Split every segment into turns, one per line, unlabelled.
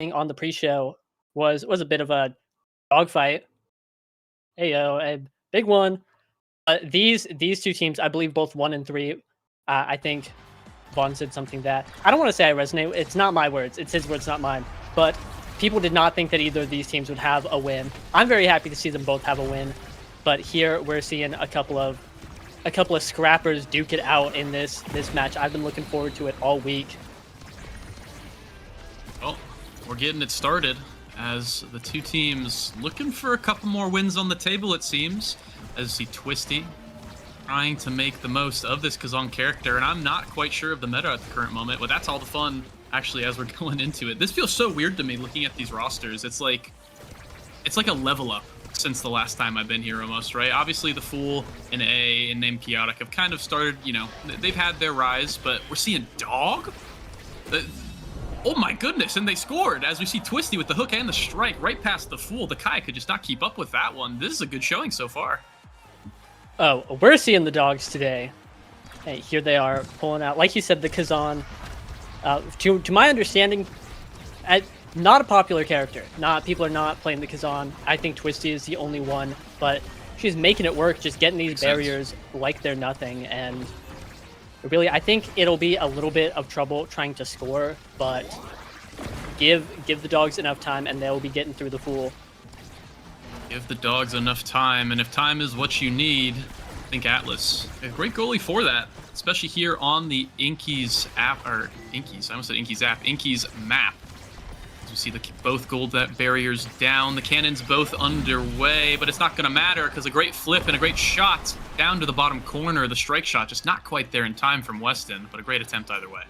on the pre-show was a bit of a dogfight. Hey yo, a big one. These two teams, I believe, both 1 and 3. I think Vaughn said something that I don't want to say I resonate. It's not my words. It's his words, not mine. But people did not think that either of these teams would have a win. I'm very happy to see them both have a win. But here we're seeing a couple of scrappers duke it out in this match. I've been looking forward to it all week.
Well, we're getting it started as the two teams looking for a couple more wins on the table, it seems. As you see Twisty trying to make the most of this Kazan character, and I'm not quite sure of the meta at the current moment, but that's all the fun, actually, as we're going into it. This feels so weird to me looking at these rosters. It's like a level up since the last time I've been here almost, right? Obviously, the Fool and A and Named Chaotic have kind of started, you know, they've had their rise, but we're seeing Dog? Oh my goodness, and they scored as we see Twisty with the hook and the strike right past the Fool. The Kai could just not keep up with that one. This is a good showing so far.
Oh, we're seeing the Dogs today. Hey, here they are pulling out, like you said, the Kazan. To my understanding, not a popular character. People are not playing the Kazan. I think Twisty is the only one, but she's making it work, just getting these barriers like they're nothing. And really, I think it'll be a little bit of trouble trying to score, but give the Dogs enough time, and they'll be getting through the Fool.
Give the Dogs enough time, and if time is what you need, think Atlas. A great goalie for that, especially here on the Inky's app, or Inky's, I almost said Inky's app, Inky's map. As we see both gold barriers down, the cannons both underway, but it's not going to matter because a great flip and a great shot down to the bottom corner. The strike shot just not quite there in time from Weston, but a great attempt either way.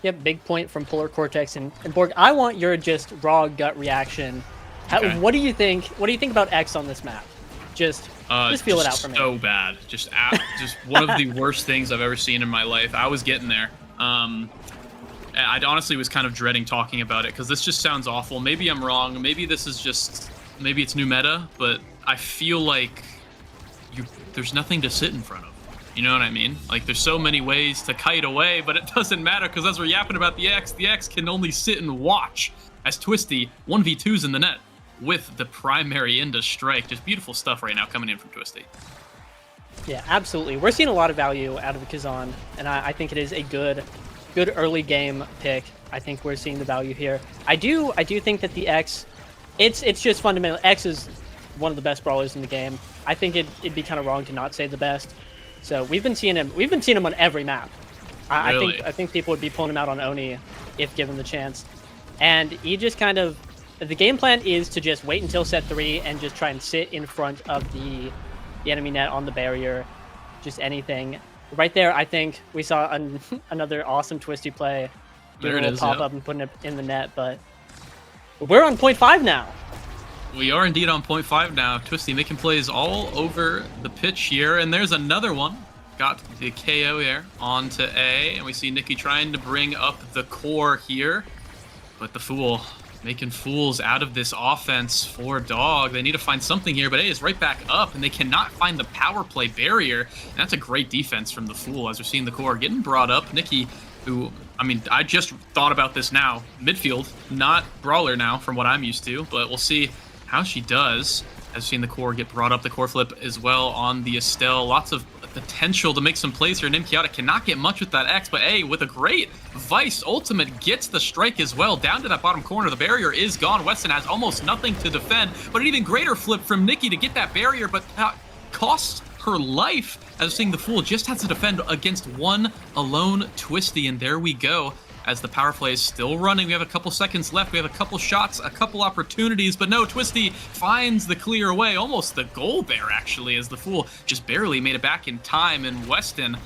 Yep, big point from Polar Cortex and Borg. I want your just raw gut reaction. Okay. What do you think? What do you think about X on this map? Just feel it out for me.
So bad. Just one of the worst things I've ever seen in my life. I was getting there. I honestly was kind of dreading talking about it because this just sounds awful. Maybe I'm wrong. Maybe this is just, maybe it's new meta, but I feel like there's nothing to sit in front of. You know what I mean? Like, there's so many ways to kite away, but it doesn't matter because as we're yapping about the X can only sit and watch as Twisty 1v2s in the net with the primary into strike. Just beautiful stuff right now coming in from Twisty.
Yeah, absolutely. We're seeing a lot of value out of the Kazan, and I think it is a good early game pick. I think we're seeing the value here. I do think that the X, it's just fundamental. X is one of the best brawlers in the game. I think it'd be kind of wrong to not say the best. So we've been seeing him on every map.
Really?
I think people would be pulling him out on Oni if given the chance. And he just kind of, the game plan is to just wait until set 3 and just try and sit in front of the enemy net on the barrier. Just anything. Right there, I think we saw another awesome Twisty play.
There it is,
pop up and putting it in the net, but we're on 0.5 now.
We are indeed on 0.5 now. Twisty making plays all over the pitch here, and there's another one. Got the KO there onto A, and we see Nikki trying to bring up the core here, but the Fool making fools out of this offense for Dog. They need to find something here, but A is right back up, and they cannot find the power play barrier. And that's a great defense from the Fool as we're seeing the core getting brought up. Nikki, who, I mean, I just thought about this now. Midfield, not brawler now from what I'm used to, but we'll see how she does. As we've seen the core get brought up, the core flip as well on the Estelle. Lots of potential to make some plays here. Named Chaotic cannot get much with that X, but A, with a great Vice ultimate, gets the strike as well. Down to that bottom corner, the barrier is gone. Weston has almost nothing to defend, but an even greater flip from Nikki to get that barrier, but costs her life. As seeing the Fool just has to defend against one alone Twisty, and there we go. As the power play is still running, we have a couple seconds left. We have a couple shots, a couple opportunities, but no, Twisty finds the clear away, almost the goal there, actually, as the Fool just barely made it back in time, and Weston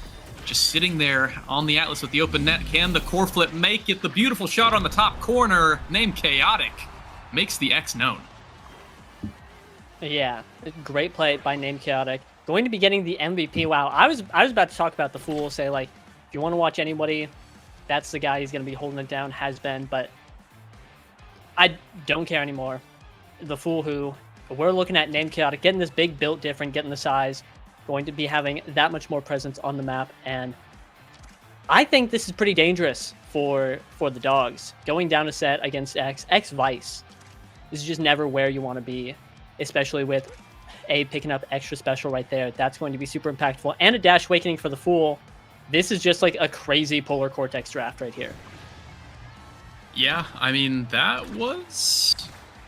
just sitting there on the Atlas with the open net. Can the core flip make it? The beautiful shot on the top corner, named Chaotic, makes the X known.
Yeah, great play by Named Chaotic. Going to be getting the MVP. Wow, I was about to talk about the Fool, say, like, if you want to watch anybody, that's the guy he's going to be holding it down, has been, but I don't care anymore. The Fool, who we're looking at, Named Chaotic, getting this big build different, getting the size, going to be having that much more presence on the map, and I think this is pretty dangerous for the dogs. Going down a set against X Vice is just never where you want to be, especially with picking up extra special right there. That's going to be super impactful. And a Dash Awakening for the Fool. This is just like a crazy Polar Cortex draft right here.
Yeah, I mean, that was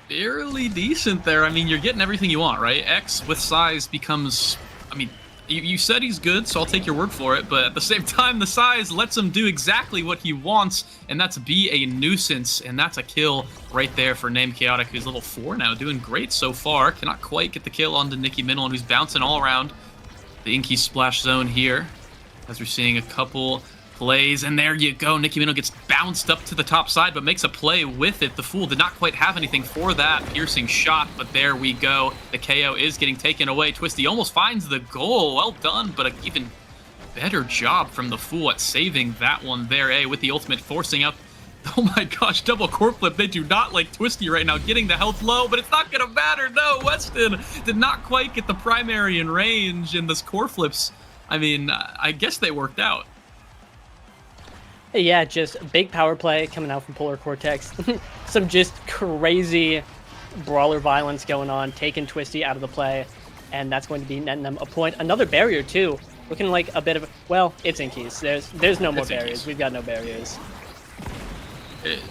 fairly decent there. I mean, you're getting everything you want, right? X with size becomes, I mean, you said he's good, so I'll take your word for it, but at the same time, the size lets him do exactly what he wants, and that's be a nuisance, and that's a kill right there for Named Chaotic, who's level 4 now, doing great so far. Cannot quite get the kill onto Nikki Minilin, who's bouncing all around the Inky Splash Zone here, as we're seeing a couple plays, and there you go. Nikki Minnow gets bounced up to the top side, but makes a play with it. The Fool did not quite have anything for that piercing shot, but there we go. The KO is getting taken away. Twisty almost finds the goal. Well done, but an even better job from the Fool at saving that one there, with the ultimate forcing up. Oh my gosh, double core flip. They do not like Twisty right now, getting the health low, but it's not going to matter. No, Weston did not quite get the primary in range, and this core flips, I mean, I guess they worked out.
Yeah, just big power play coming out from Polar Cortex. Some just crazy brawler violence going on, taking Twisty out of the play, and that's going to be netting them a point. Another barrier, too. Looking like a bit of, well, it's Inkies. There's no more barriers. We've got no barriers.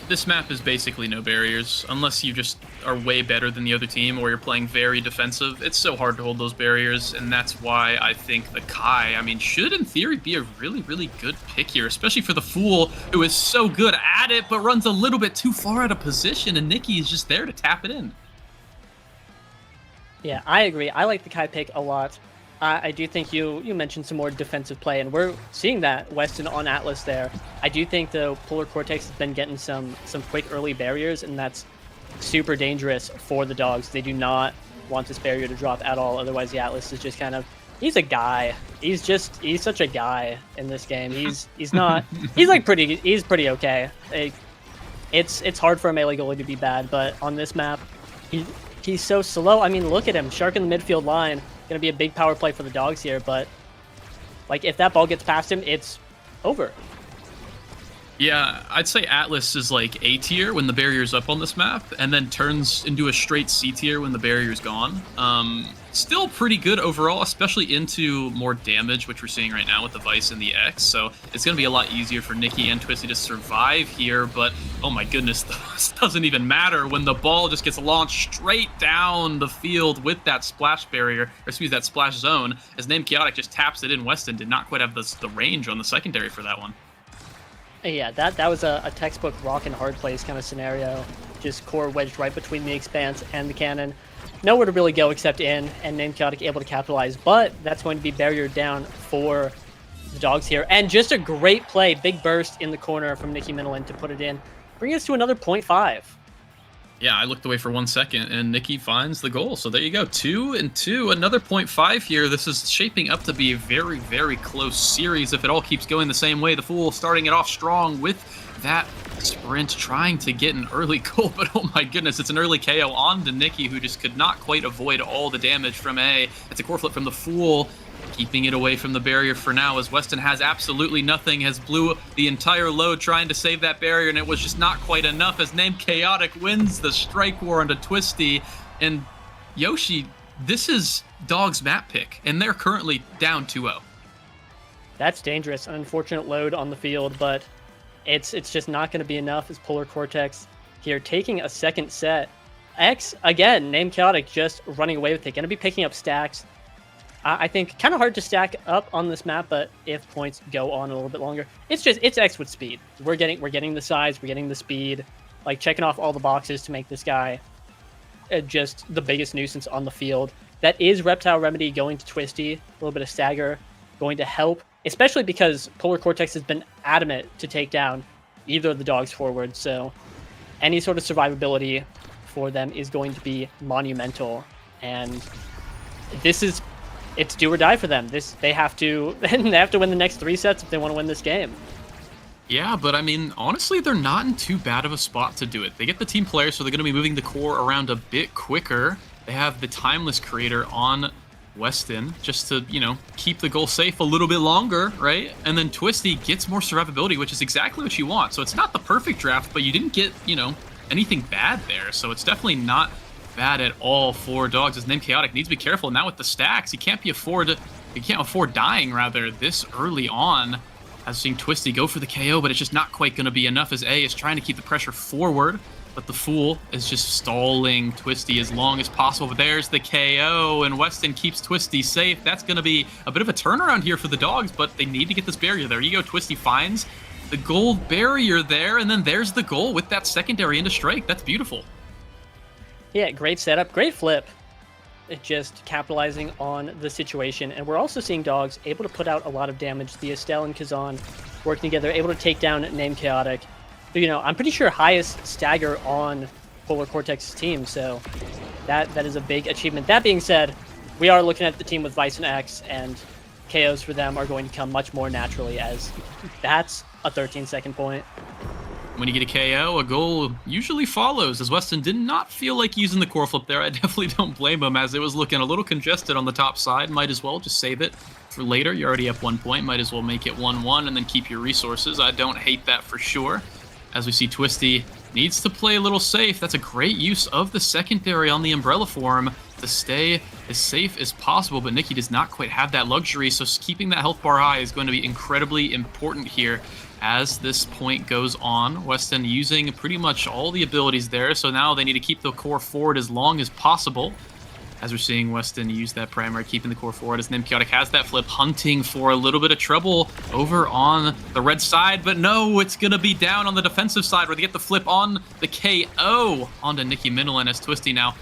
This map is basically no barriers, unless you just are way better than the other team or you're playing very defensive. It's so hard to hold those barriers, and that's why I think the Kai, I mean, should in theory be a really, really good pick here, especially for the Fool, who is so good at it, but runs a little bit too far out of position, and Nikki is just there to tap it in.
Yeah, I agree. I like the Kai pick a lot. I do think you mentioned some more defensive play, and we're seeing that Weston on Atlas there. I do think the Polar Cortex has been getting some quick early barriers, and that's super dangerous for the dogs. They do not want this barrier to drop at all. Otherwise, the Atlas is just kind of, he's a guy. He's such a guy in this game. He's not, he's pretty okay. It's hard for a melee goalie to be bad, but on this map, he's so slow. I mean, look at him, Shark in the midfield line. Going to be a big power play for the dogs here, but like if that ball gets past him, it's over.
Yeah, I'd say Atlas is like A tier when the barrier's up on this map, and then turns into a straight C tier when the barrier's gone. Still pretty good overall, especially into more damage, which we're seeing right now with the Vice and the X. So it's going to be a lot easier for Nikki and Twisty to survive here. But oh my goodness, this doesn't even matter when the ball just gets launched straight down the field with that splash barrier, or excuse me, that splash zone. As Named Chaotic just taps it in. Weston did not quite have the range on the secondary for that one.
Yeah, that was a textbook rock and hard plays kind of scenario. Just core wedged right between the expanse and the cannon. Nowhere to really go except in, and Named Chaotic able to capitalize, but that's going to be barrier down for the dogs here. And just a great play, big burst in the corner from Nikki Minilin to put it in. Bring us to another 0.5.
Yeah, I looked away for 1 second, and Nikki finds the goal. So there you go, 2 and 2, another 0.5 here. This is shaping up to be a very, very close series if it all keeps going the same way. The Fool starting it off strong with that sprint, trying to get an early goal, but oh my goodness, it's an early KO on to Nikki, who just could not quite avoid all the damage from A. It's a core flip from the Fool, keeping it away from the barrier for now, as Weston has absolutely nothing, has blew the entire load trying to save that barrier, and it was just not quite enough as Named Chaotic wins the strike war onto Twisty. And Yoshi, this is Dog's map pick, and they're currently down 2-0.
That's dangerous. An unfortunate load on the field, but it's just not going to be enough as Polar Cortex here taking a second set. X, again, Named Chaotic just running away with it. Going to be picking up stacks. I think kind of hard to stack up on this map, but if points go on a little bit longer, it's X with speed. We're getting the size, we're getting the speed, like checking off all the boxes to make this guy just the biggest nuisance on the field. That is Reptile Remedy going to Twisty, a little bit of stagger going to help, especially because Polar Cortex has been adamant to take down either of the dogs forward. So any sort of survivability for them is going to be monumental, and it's do or die for them. They have to win the next 3 sets if they want to win this game.
Yeah, but I mean, honestly, they're not in too bad of a spot to do it. They get the team players, so they're going to be moving the core around a bit quicker. They have the Timeless Creator on Weston just to, keep the goal safe a little bit longer, right? And then Twisty gets more survivability, which is exactly what you want. So it's not the perfect draft, but you didn't get, anything bad there. So it's definitely not bad at all for Dogs. His name Chaotic needs to be careful. Now with the stacks, he can't afford dying rather this early on. As seeing Twisty go for the KO, but it's just not quite going to be enough as A is trying to keep the pressure forward. But the Fool is just stalling Twisty as long as possible. But there's the KO, and Weston keeps Twisty safe. That's going to be a bit of a turnaround here for the Dogs, but they need to get this barrier. There you go. Twisty finds the gold barrier there, and then there's the goal with that secondary into strike. That's beautiful.
Yeah, great setup, great flip. Just capitalizing on the situation. And we're also seeing Dogs able to put out a lot of damage. The Estelle and Kazan working together, able to take down Name Chaotic. I'm pretty sure highest stagger on Polar Cortex's team, so that is a big achievement. That being said, we are looking at the team with Vice and X, and KOs for them are going to come much more naturally, as that's a 13-second point.
When you get a KO, a goal usually follows, as Weston did not feel like using the core flip there. I definitely don't blame him, as it was looking a little congested on the top side. Might as well just save it for later. You're already up 1 point. Might as well make it 1-1 and then keep your resources. I don't hate that for sure. As we see Twisty needs to play a little safe. That's a great use of the secondary on the Umbrella form to stay as safe as possible, but Nikki does not quite have that luxury, so keeping that health bar high is going to be incredibly important here as this point goes on. Weston using pretty much all the abilities there, so now they need to keep the core forward as long as possible. As we're seeing Weston use that primary, keeping the core forward, as Nim Chaotic has that flip, hunting for a little bit of trouble over on the red side, but no, it's going to be down on the defensive side where they get the flip on the KO onto Nikki Minolin, as Twisty now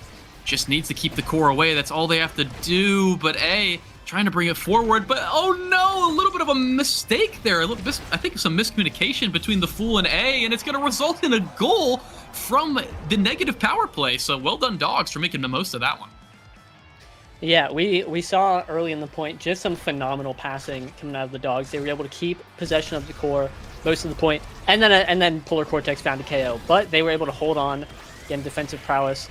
just needs to keep the core away. That's all they have to do, but A, trying to bring it forward, but oh no, a little bit of a mistake there. I think some miscommunication between the Fool and A, and it's going to result in a goal from the negative power play. So well done, Dogs, for making the most of that one.
Yeah, we saw early in the point just some phenomenal passing coming out of the Dogs. They were able to keep possession of the core most of the point, and then Polar Cortex found a KO. But they were able to hold on, again, defensive prowess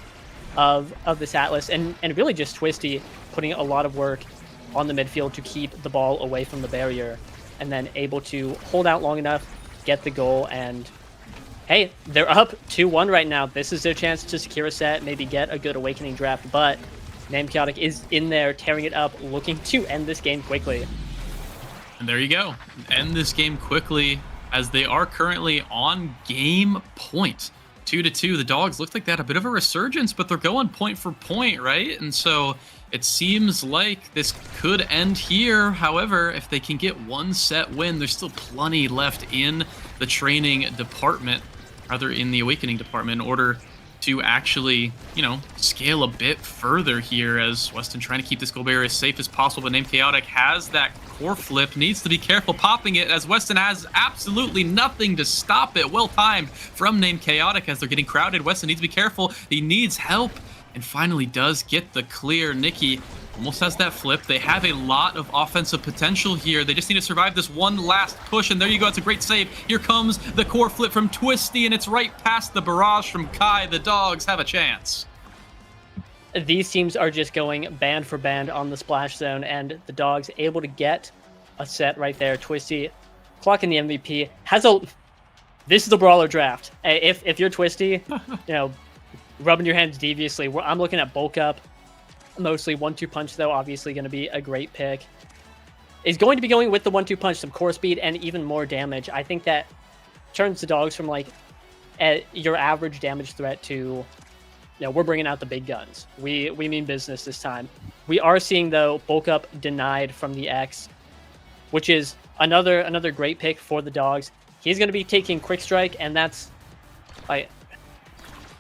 of this Atlas, and really just Twisty putting a lot of work on the midfield to keep the ball away from the barrier, and then able to hold out long enough, get the goal, and hey, they're up 2-1 right now. This is their chance to secure a set, maybe get a good Awakening draft, but Name Chaotic is in there, tearing it up, looking to end this game quickly.
And there you go. End this game quickly, as they are currently on game point. 2-2. The Dogs look like they had a bit of a resurgence, but they're going point for point, right? And so it seems like this could end here. However, if they can get one set win, there's still plenty left in the training department, rather in the Awakening department, in order to actually, scale a bit further here, as Weston trying to keep this goal barrier as safe as possible. But Name Chaotic has that core flip, needs to be careful popping it, as Weston has absolutely nothing to stop it. Well timed from Name Chaotic as they're getting crowded. Weston needs to be careful. He needs help, and finally does get the clear. Nikki almost has that flip. They have a lot of offensive potential here. They just need to survive this one last push, and there you go. It's a great save. Here comes the core flip from Twisty, and it's right past the barrage from Kai. The Dogs have a chance.
These teams are just going band for band on the splash zone, and the Dogs able to get a set right there. Twisty clocking the MVP. This is the brawler draft. If you're Twisty, rubbing your hands deviously. I'm looking at bulk up. Mostly 1-2 punch, though, obviously going to be a great pick. Is going to be going with the 1-2 punch, some core speed, and even more damage. I think that turns the Dogs from your average damage threat to, we're bringing out the big guns. We mean business this time. We are seeing, though, bulk up denied from the X, which is another great pick for the Dogs. He's going to be taking quick strike, and that's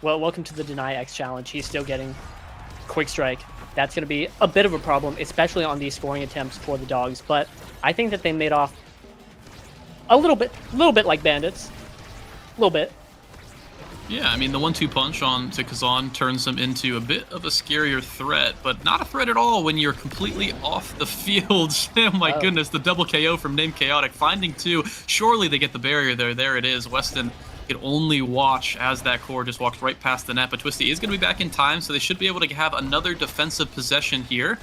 welcome to the deny X challenge. He's still getting quick strike. That's going to be a bit of a problem, especially on these scoring attempts for the Dogs. But I think that they made off a little bit like bandits. A little bit.
Yeah, I mean, the 1-2 punch onto Kazan turns them into a bit of a scarier threat, but not a threat at all when you're completely off the field. Oh my goodness, the double KO from Name Chaotic, finding two. Surely they get the barrier there. There it is. Weston could only watch as that core just walks right past the net, but Twisty is going to be back in time, so they should be able to have another defensive possession here,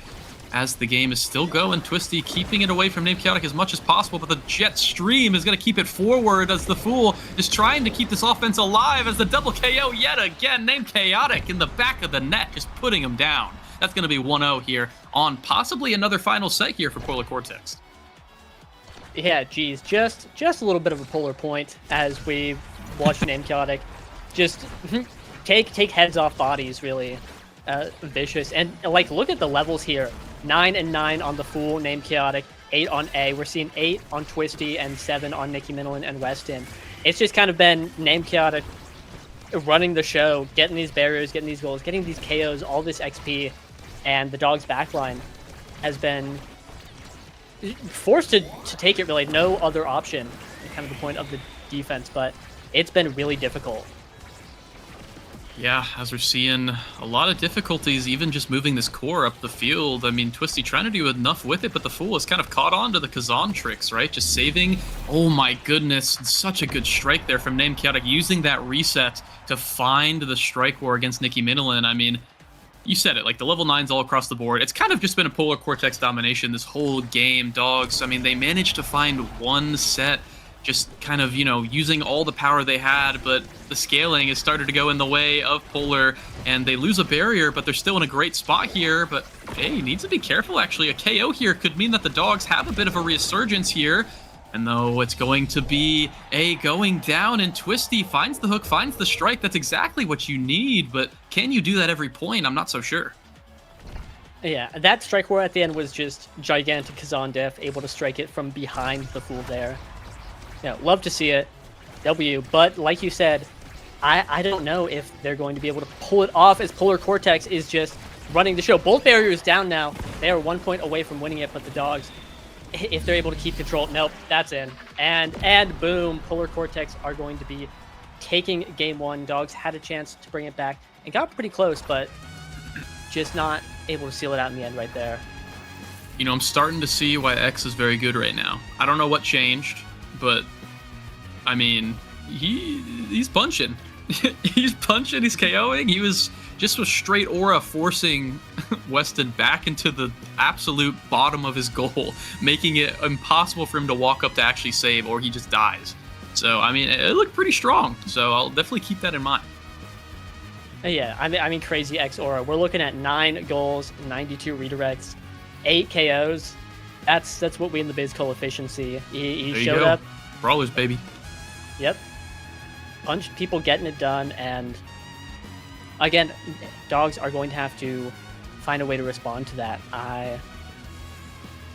as the game is still going. Twisty keeping it away from Name Chaotic as much as possible, but the jet stream is going to keep it forward as the Fool is trying to keep this offense alive as the double KO yet again. Name Chaotic in the back of the net, just putting him down. That's going to be 1-0 here on possibly another final set here for Polar Cortex.
Yeah, geez, just a little bit of a polar point as we watch Name Chaotic just take heads off bodies, really. Vicious. And like, look at the levels here. 9 and 9 on the Fool, Name Chaotic, 8 on A. We're seeing 8 on Twisty and 7 on Nicky Minolin and Weston. It's just kind of been Name Chaotic running the show, getting these barriers, getting these goals, getting these KOs, all this XP, and the Dogs backline has been forced to take it, really. No other option, kind of the point of the defense, but it's been really difficult.
Yeah, as we're seeing a lot of difficulties, even just moving this core up the field. I mean, Twisty trying to do enough with it, but the Fool has kind of caught on to the Kazan tricks, right? Just saving. Oh my goodness, such a good strike there from Name Chaotic, using that reset to find the strike war against Nicky Minolin. I mean, you said it, like the level 9s all across the board. It's kind of just been a Polar Cortex domination this whole game. Dogs, I mean, they managed to find one set, just kind of, you know, using all the power they had, but the scaling has started to go in the way of Polar, and they lose a barrier, but they're still in a great spot here. But hey, needs to be careful, actually. A KO here could mean that the Dogs have a bit of a resurgence here. And though it's going to be A going down, and Twisty finds the hook, finds the strike. That's exactly what you need, but can you do that every point? I'm not so sure.
Yeah, that strike war at the end was just gigantic. Kazan Diff able to strike it from behind the Fool there. Yeah, love to see it. W, but like you said, I don't know if they're going to be able to pull it off as Polar Cortex is just running the show. Both barriers down now. They are 1 point away from winning it, but the Dogs, if they're able to keep control, nope, that's in. And boom, Polar Cortex are going to be taking game 1. Dogs had a chance to bring it back and got pretty close, but just not able to seal it out in the end right there.
You know, I'm starting to see why X is very good right now. I don't know what changed, but I mean, he's punching. He's punching, he's KOing. He was just with straight aura forcing Weston back into the absolute bottom of his goal, making it impossible for him to walk up to actually save, or he just dies. So, I mean, it looked pretty strong. So I'll definitely keep that in mind.
Yeah, I mean, crazy X aura. We're looking at 9 goals, 92 redirects, 8 KOs. That's what we in the biz call efficiency. He showed up.
Brawlers, baby.
Yep. Punch people getting it done, and again, Dogs are going to have to find a way to respond to that. I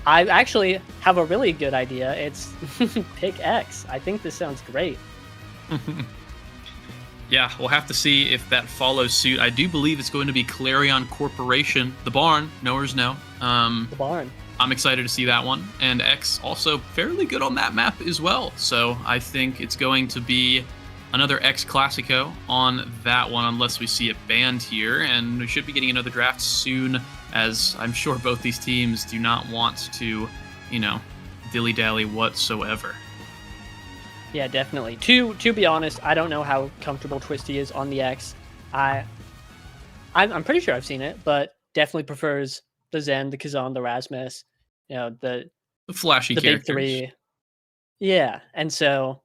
actually have a really good idea. It's pick X. I think this sounds great.
Yeah, we'll have to see if that follows suit. I do believe it's going to be Clarion Corporation, the barn. Knowers know.
The barn.
I'm excited to see that one. And X also fairly good on that map as well. So I think it's going to be another X Classico on that one, unless we see it banned here. And we should be getting another draft soon, as I'm sure both these teams do not want to, you know, dilly-dally whatsoever.
Yeah, definitely. To be honest, I don't know how comfortable Twisty is on the X. I'm pretty sure I've seen it, but definitely prefers the Zen, the Kazan, the Rasmus, you know, the
flashy
the
characters.
big 3. Yeah, and so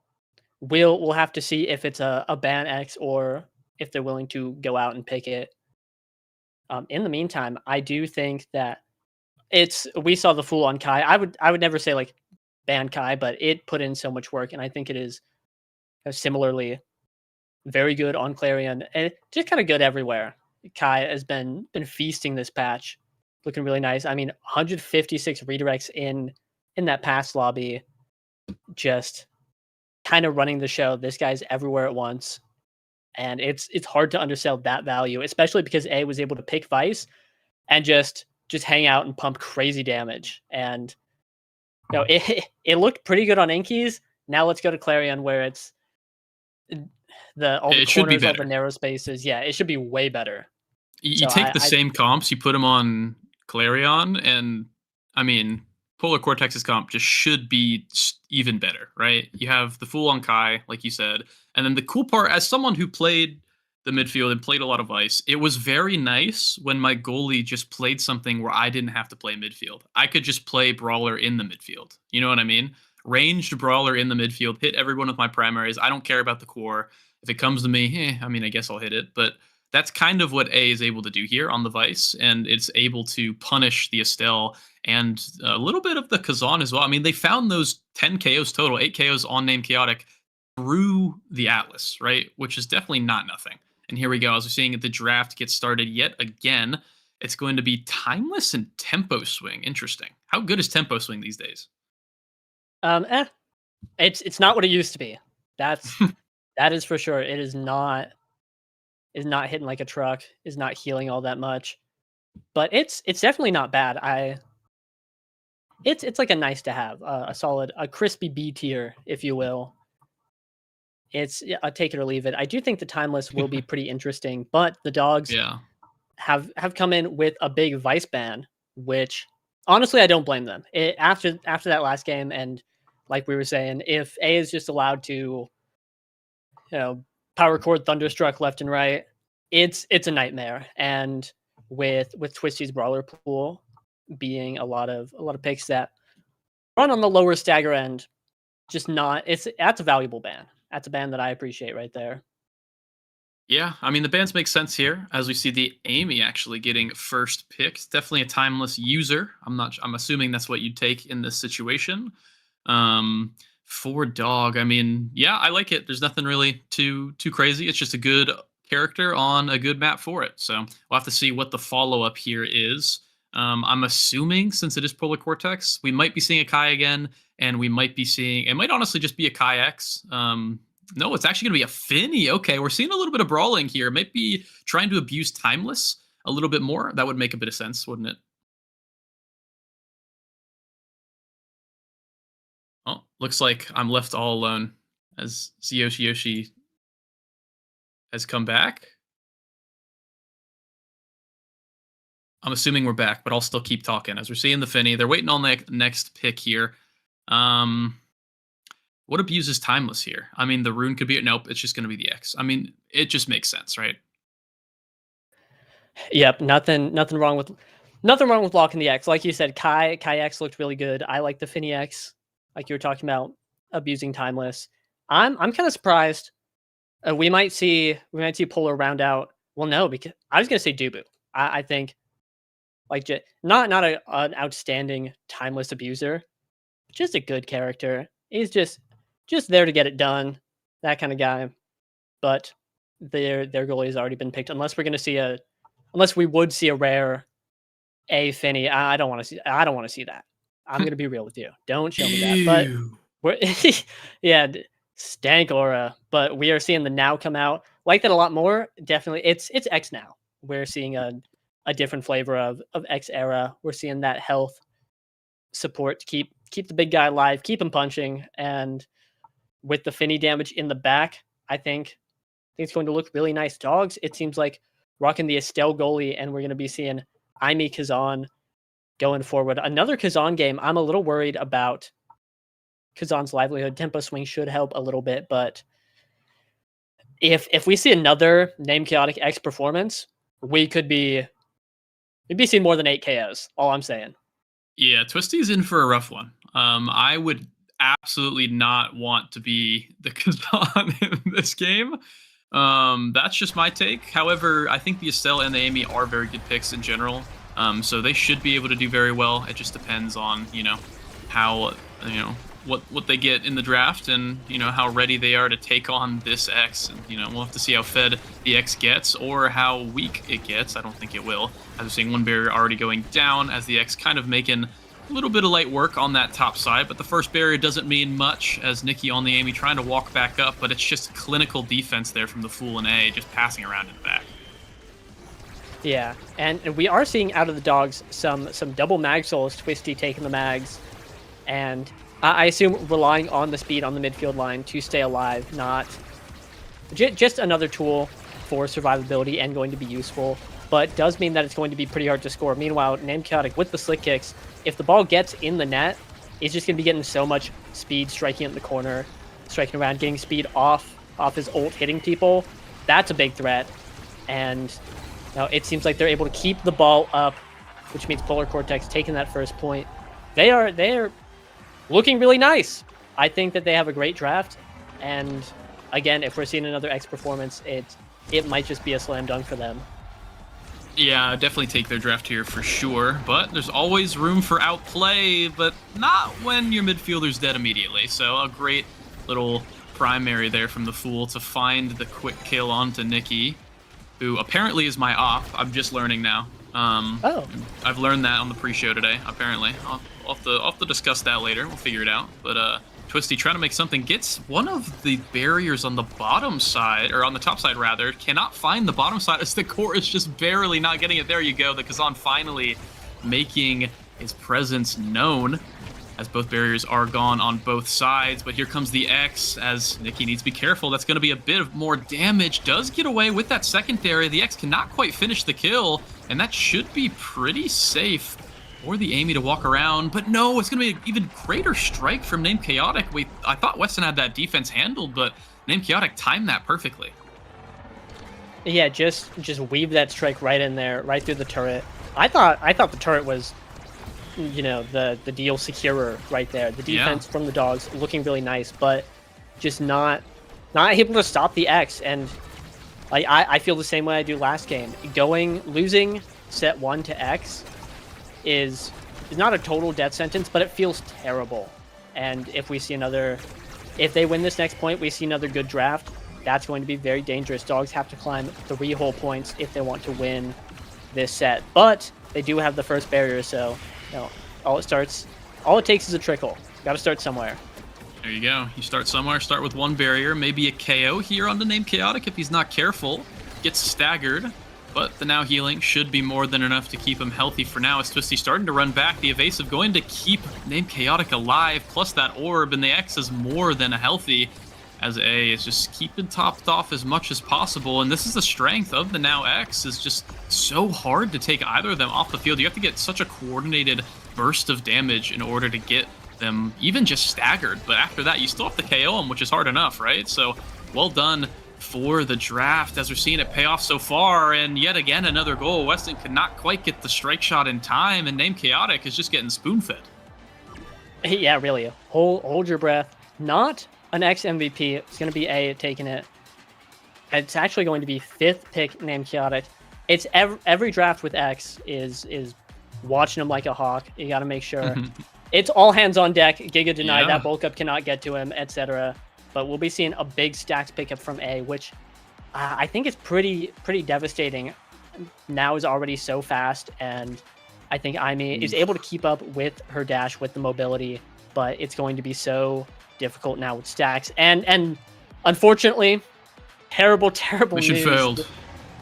we'll have to see if it's a ban X or if they're willing to go out and pick it. In the meantime, I do think that we saw the Fool on Kai. I would never say like ban Kai, but it put in so much work, and I think it is similarly very good on Clarion, and just kind of good everywhere. Kai has been feasting this patch, looking really nice. I mean, 156 redirects in that pass lobby, just kind of running the show. This guy's everywhere at once, and it's hard to undersell that value, especially because A was able to pick Vice and just hang out and pump crazy damage. And you know, it looked pretty good on Inkies. Now let's go to Clarion, where it's all the corners, all the narrow spaces. Yeah, it should be way better.
You take the same comps, you put them on Clarion, and I mean, Polar Cortex's comp just should be even better, right? You have the Fool on Kai, like you said, and then the cool part, as someone who played the midfield and played a lot of ice. It was very nice when my goalie just played something where I didn't have to play midfield. I could just play brawler in the midfield. You know what I mean? Ranged brawler in the midfield, hit everyone with my primaries. I don't care about the core. If it comes to me, I mean, I guess I'll hit it. But that's kind of what A is able to do here on the Vice, and it's able to punish the Estelle and a little bit of the Kazan as well. I mean, they found those 10 KOs total, 8 KOs on Name Chaotic through the Atlas, right? Which is definitely not nothing. And here we go. As we're seeing the draft get started yet again, it's going to be Timeless and Tempo Swing. Interesting. How good is Tempo Swing these days?
It's not what it used to be. That is for sure. It is not hitting like a truck, is not healing all that much. But it's definitely not bad. It's like a nice to have, a solid, a crispy B tier, if you will. It's a take it or leave it. I do think the Timeless will be pretty interesting, but the dogs have come in with a big Vice ban, which honestly I don't blame them. After that last game, and like we were saying, if A is just allowed to, power chord Thunderstruck left and right, it's a nightmare. And with Twisty's brawler pool being a lot of picks that run on the lower stagger end, that's a valuable ban. That's a ban that I appreciate right there.
Yeah, I mean, the bans make sense here as we see the Amy actually getting first pick. Definitely a Timeless user. I'm assuming that's what you'd take in this situation. For Dog, I mean, yeah, I like it. There's nothing really too crazy. It's just a good character on a good map for it. So we'll have to see what the follow-up here is. I'm assuming, since it is Polar Cortex, we might be seeing a Kai again, and we might be seeing, it might honestly just be a Kai X. No, it's actually going to be a Finny. Okay, we're seeing a little bit of brawling here. Might be trying to abuse Timeless a little bit more. That would make a bit of sense, wouldn't it? Oh, looks like I'm left all alone as Yoshi has come back. I'm assuming we're back, but I'll still keep talking as we're seeing the Finny. They're waiting on the next pick here. What abuses Timeless here? I mean, the rune could be nope. It's just going to be the X. I mean, it just makes sense, right?
Yep. Nothing wrong with locking the X. Like you said, Kai X looked really good. I like the Finny X, like you were talking about abusing Timeless. I'm kind of surprised. We might see Polar round out. Well, no, because I was going to say Dubu. I think like not an outstanding Timeless abuser, just a good character. He's just there to get it done, that kind of guy. But their goalie has already been picked. Unless we would see a rare A Finny. I don't want to see that. I'm gonna be real with you. Don't show me that. But yeah, stank aura. But we are seeing the now come out. Like that a lot more. Definitely, it's X now. We're seeing a different flavor of X era. We're seeing that health support to keep the big guy alive, keep him punching, and with the Finny damage in the back, I think it's going to look really nice. Dogs, it seems like rocking the Estelle goalie, and we're going to be seeing Aimee Kazan going forward. Another Kazan game. I'm a little worried about Kazan's livelihood. Tempo Swing should help a little bit, but if we see another Name Chaotic X performance, we'd be seeing more than 8 KOs. All I'm saying.
Yeah, Twisty's in for a rough one. I would absolutely not want to be the Kazan in this game. That's just my take. However, I think the Estelle and the Amy are very good picks in general. So they should be able to do very well. It just depends on, how, what they get in the draft and, how ready they are to take on this X. And, we'll have to see how fed the X gets or how weak it gets. I don't think it will. As we're seeing one barrier already going down as the X kind of making a little bit of light work on that top side, but the first barrier doesn't mean much as Nikki on the Amy trying to walk back up, but it's just clinical defense there from the Fool and A just passing around in the back.
Yeah, and we are seeing out of the dogs some double mag souls, Twisty taking the mags, and I assume relying on the speed on the midfield line to stay alive, not just another tool for survivability and going to be useful, but does mean that it's going to be pretty hard to score. Meanwhile, Name Chaotic with the slick kicks, if the ball gets in the net, he's just going to be getting so much speed, striking it in the corner, striking around, getting speed off his ult, hitting people. That's a big threat. And now it seems like they're able to keep the ball up, which means Polar Cortex taking that first point. They're looking really nice. I think that they have a great draft. And again, if we're seeing another X performance, it might just be a slam dunk for them.
Yeah, definitely take their draft here for sure, but there's always room for outplay, but not when your midfielder's dead immediately. So a great little primary there from the Fool to find the quick kill onto Nikki, who apparently is my op. I'm just learning now. I've learned that on the pre-show today, apparently. I'll have to discuss that later. We'll figure it out. But Twisty trying to make something, gets one of the barriers on the bottom side, or on the top side rather, cannot find the bottom side as the core is just barely not getting it. There you go, the Kazan finally making his presence known as both barriers are gone on both sides. But here comes the X as Nikki needs to be careful. That's going to be a bit of more damage. Does get away with that secondary. The X cannot quite finish the kill, and that should be pretty safe for the Amy to walk around, but no, it's going to be an even greater strike from Named Chaotic. I thought Weston had that defense handled, but Named Chaotic timed that perfectly.
Yeah, just weave that strike right in there, right through the turret. I thought the turret was, you know, the deal securer right there. The defense from the dogs looking really nice, but just not able to stop the X. And I feel the same way I do last game. Losing set 1 to X is not a total death sentence, but it feels terrible. And if they win this next point, we see another good draft, that's going to be very dangerous. Dogs have to climb 3 whole points if they want to win this set. But they do have the first barrier, so you know, all it takes is a trickle. Got to start somewhere.
There you go. You start somewhere, start with 1 barrier, maybe a KO here on the Named Chaotic if he's not careful. Gets staggered. But the now healing should be more than enough to keep him healthy for now. As Twisty starting to run back, the evasive going to keep Named Chaotic alive, plus that orb, and the X is more than healthy, as A is just keeping topped off as much as possible. And this is the strength of the now X, is just so hard to take either of them off the field. You have to get such a coordinated burst of damage in order to get them even just staggered. But after that, you still have to KO them, which is hard enough, right? So well done for the draft, as we're seeing it pay off so far. And yet again, another goal. Weston could not quite get the strike shot in time, and Named Chaotic is just getting spoon-fed.
Yeah, really. Hold your breath. Not an X MVP. It's going to be A taking it. It's actually going to be 5th pick Named Chaotic. It's every draft with X is watching him like a hawk. You got to make sure. It's all hands on deck. Giga denied that bulk up cannot get to him, etc. But we'll be seeing a big stacks pickup from A, which I think is pretty devastating. Now is already so fast, and I think Aimee is able to keep up with her dash, with the mobility, but it's going to be so difficult now with stacks. And unfortunately, terrible
Mission
news.
failed.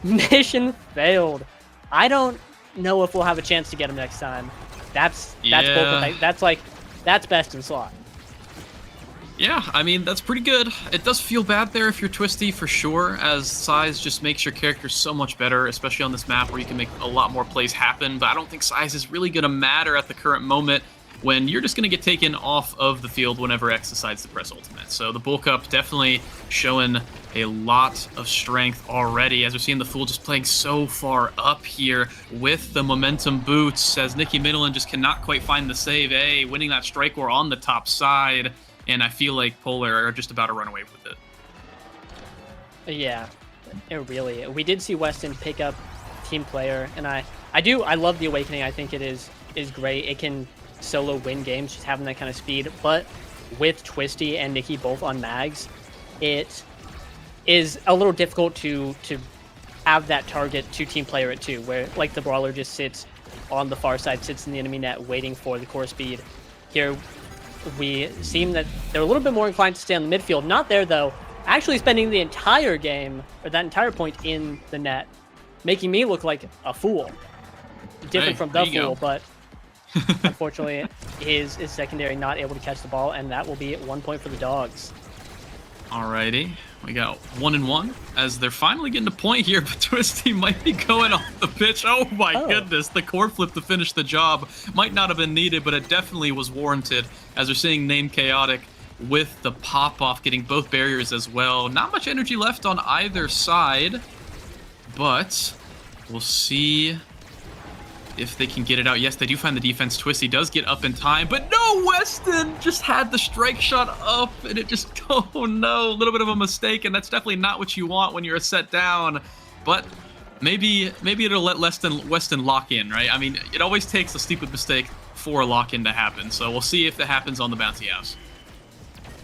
Mission failed. I don't know if we'll have a chance to get him next time. That's best in slot.
Yeah, I mean, that's pretty good. It does feel bad there if you're Twisty, for sure, as size just makes your character so much better, especially on this map where you can make a lot more plays happen. But I don't think size is really going to matter at the current moment when you're just going to get taken off of the field whenever X decides to press ultimate. So the bulk up definitely showing a lot of strength already, as we're seeing the Fool just playing so far up here with the momentum boots, as Nikki Middelin just cannot quite find the save. A winning that strike war on the top side. And I feel like Polar are just about to run away with it.
Yeah, we did see Weston pick up team player, and I love the Awakening. I think it is great. It can solo win games, just having that kind of speed. But with Twisty and Nikki both on mags, it is a little difficult to have that target to team player at 2, where like the brawler just sits on the far side, sits in the enemy net waiting for the core speed. Here we seem that they're a little bit more inclined to stay on the midfield. Not there, though. Actually spending the entire game, or that entire point, in the net, making me look like a fool. Different from the Fool, but unfortunately, his secondary not able to catch the ball, and that will be 1 point for the dogs.
Alrighty, we got 1-1 as they're finally getting a point here, but Twisty might be going off the pitch. Oh my goodness, the core flip to finish the job might not have been needed, but it definitely was warranted, as we're seeing Named Chaotic with the pop-off, getting both barriers as well. Not much energy left on either side, but we'll see if they can get it out. Yes, they do find the defense. Twisty does get up in time, but no, Weston just had the strike shot up, and it just, oh no, a little bit of a mistake, and that's definitely not what you want when you're a set down. But maybe it'll let Weston lock in, right? I mean, it always takes a stupid mistake for a lock-in to happen, so we'll see if it happens on the bouncy house.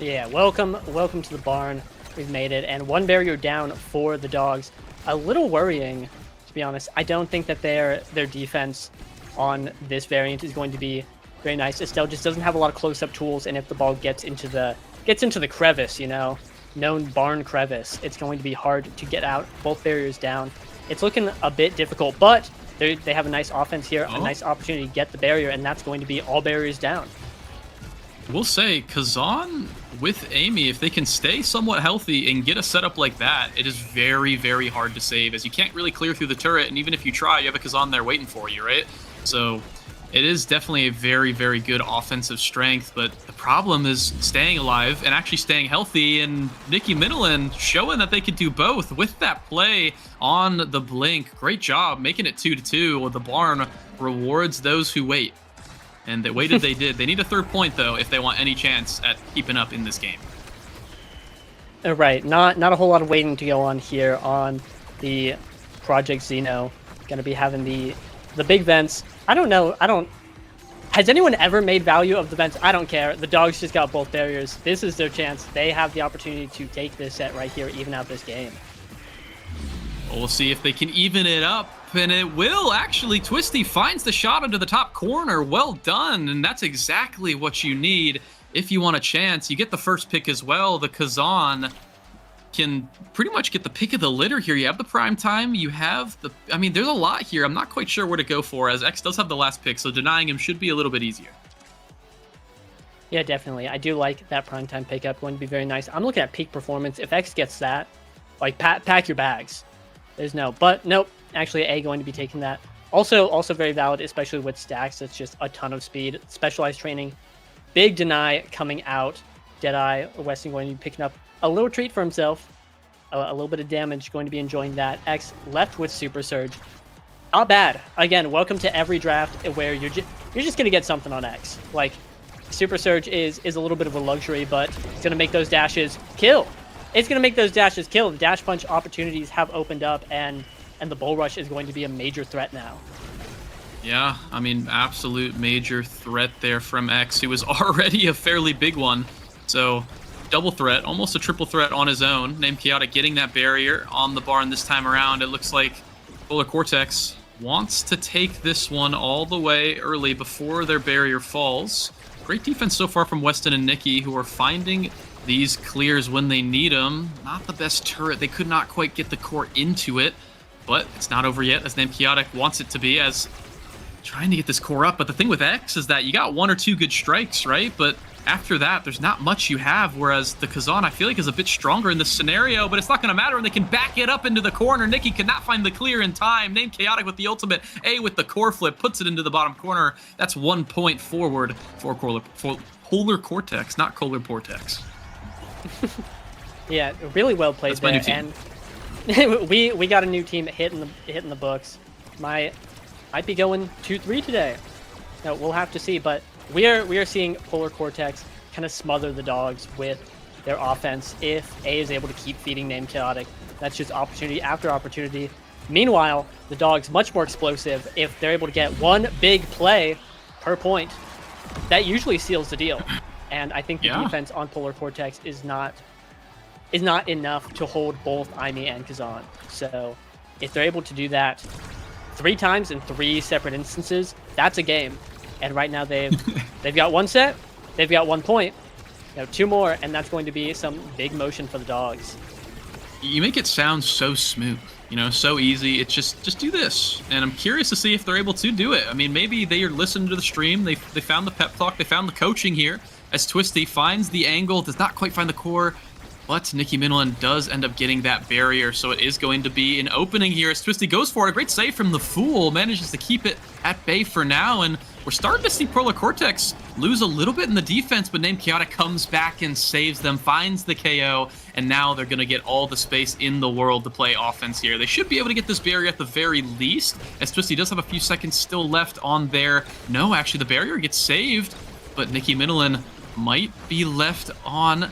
Yeah, welcome to the barn. We've made it, and one barrier down for the dogs. A little worrying, to be honest. I don't think that their defense on this variant is going to be very nice. Estelle just doesn't have a lot of close-up tools, and if the ball gets into the crevice, you know, known barn crevice, it's going to be hard to get out. Both barriers down. It's looking a bit difficult, but they have a nice offense here, a nice opportunity to get the barrier, and that's going to be all barriers down.
We'll say Kazan with Amy, if they can stay somewhat healthy and get a setup like that, it is very, very hard to save, as you can't really clear through the turret, and even if you try, you have a Kazan there waiting for you, right? So it is definitely a very, very good offensive strength, but the problem is staying alive and actually staying healthy, and Nikki Minilin showing that they could do both with that play on the blink. Great job making it 2-2. The barn rewards those who wait. And the waited they did. They need a third point, though, if they want any chance at keeping up in this game.
Right. Not a whole lot of waiting to go on here on the Project Xeno. Going to be having the big vents. I don't know. Has anyone ever made value of the vents? I don't care. The dogs just got both barriers. This is their chance. They have the opportunity to take this set right here, even out this game.
We'll see if they can even it up, and it will actually. Twisty finds the shot into the top corner. Well done, and that's exactly what you need if you want a chance. You get the first pick as well. The Kazan can pretty much get the pick of the litter here. You have the prime time. You have the, I mean, there's a lot here. I'm not quite sure where to go for, as X does have the last pick, so denying him should be a little bit easier.
Yeah, definitely. I do like that primetime pickup. Going to be very nice. I'm looking at peak performance. If X gets that, like, pack your bags. There's no, but nope. Actually, A going to be taking that. Also very valid, especially with stacks. It's just a ton of speed. Specialized training. Big deny coming out. Deadeye, Weston going to be picking up a little treat for himself. A little bit of damage, going to be enjoying that. X left with Super Surge. Not bad. Again, welcome to every draft where you're just going to get something on X. Like, Super Surge is a little bit of a luxury, but it's going to make those dashes kill. It's going to make those dashes kill. The dash punch opportunities have opened up, and the bull rush is going to be a major threat now.
Yeah, I mean, absolute major threat there from X, who was already a fairly big one. So, double threat, almost a triple threat on his own. Named Chaotic getting that barrier on the barn this time around. It looks like Polar Cortex wants to take this one all the way early before their barrier falls. Great defense so far from Weston and Nikki, who are finding these clears when they need them. Not the best turret. They could not quite get the core into it, but it's not over yet, as Named Chaotic wants it to be, as trying to get this core up. But the thing with X is that you got one or two good strikes, right? But after that, there's not much you have, whereas the Kazan, I feel like, is a bit stronger in this scenario, but it's not going to matter, and they can back it up into the corner. Nikki cannot find the clear in time. Named Chaotic with the ultimate. A with the core flip, puts it into the bottom corner. That's 1 point forward for Polar Cortex, not Polar Portex.
Yeah, really well played.
That's my new team.
And we got a new team hitting the books. Might be going 2-3 today. No, we'll have to see, but we are seeing Polar Cortex kind of smother the dogs with their offense if A is able to keep feeding Named Chaotic. That's just opportunity after opportunity. Meanwhile, the dogs much more explosive. If they're able to get one big play per point, that usually seals the deal. And I think the defense on Polar Cortex is not enough to hold both Aimee and Kazan. So if they're able to do that 3 times in 3 separate instances, that's a game. And right now they've got 1 set, they've got 1 point, 2 more, and that's going to be some big motion for the dogs.
You make it sound so smooth, so easy. It's just do this, and I'm curious to see if they're able to do it. I mean, maybe they are listening to the stream. They found the pep talk, they found the coaching here. As Twisty finds the angle, does not quite find the core, but Nikki Minilin does end up getting that barrier, so it is going to be an opening here as Twisty goes for it. A great save from the Fool, manages to keep it at bay for now, and we're starting to see Polar Cortex lose a little bit in the defense, but Named Chaotic comes back and saves them, finds the KO, and now they're going to get all the space in the world to play offense here. They should be able to get this barrier at the very least, as Twisty does have a few seconds still left on there. No, actually, the barrier gets saved, but Nikki Minolin might be left on,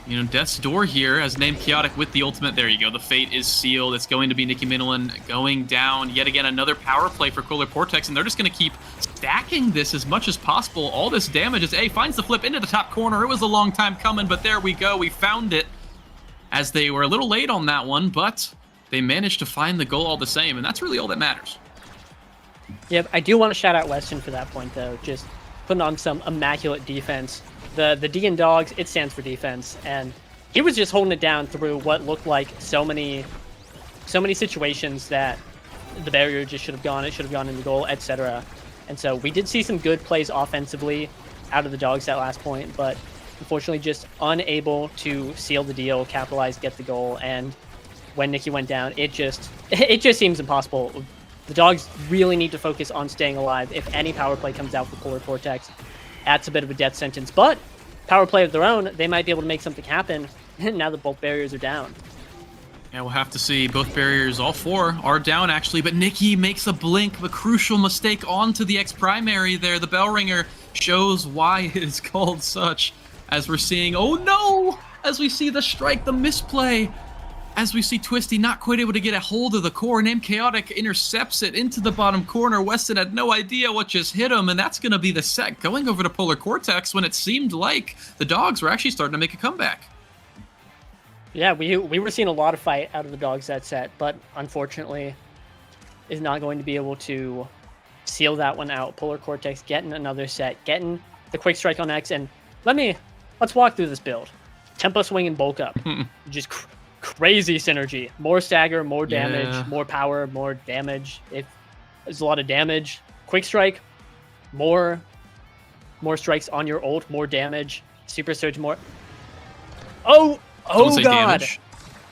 you know, death's door here as Named Chaotic with the ultimate. There you go. The fate is sealed. It's going to be Nikki Minolin going down. Yet again, another power play for Polar Cortex, and they're just going to keep stacking this as much as possible. All this damage as A finds the flip into the top corner. It was a long time coming, but there we go. We found it as they were a little late on that one, but they managed to find the goal all the same, and that's really all that matters.
Yep, I do want to shout out Weston for that point, though. Just putting on some immaculate defense. The D in dogs, it stands for defense, and he was just holding it down through what looked like so many situations that the barrier just should have gone. It should have gone in the goal, etc. And so we did see some good plays offensively out of the dogs that last point, but unfortunately just unable to seal the deal, capitalize, get the goal. And when Nikki went down, it just seems impossible. The dogs really need to focus on staying alive. If any power play comes out for Polar Cortex, that's a bit of a death sentence. But power play of their own, they might be able to make something happen now that both barriers are down.
Yeah, we'll have to see. Both barriers, all four, are down actually, but Nikki makes a blink, a crucial mistake onto the X primary there. The bell ringer shows why it is called such, as we're seeing, oh no, as we see the strike, the misplay, as we see Twisty not quite able to get a hold of the core. Named Chaotic intercepts it into the bottom corner. Weston had no idea what just hit him, and that's going to be the set going over to Polar Cortex when it seemed like the dogs were actually starting to make a comeback.
Yeah, we were seeing a lot of fight out of the dogs that set, but unfortunately is not going to be able to seal that one out. Polar Cortex getting another set, getting the quick strike on X, and let's walk through this build. Tempo swing and bulk up. Just crazy synergy. More stagger, more damage, more power, more damage. If there's a lot of damage, quick strike, more strikes on your ult, more damage. Super surge, more. Oh god!
Damage.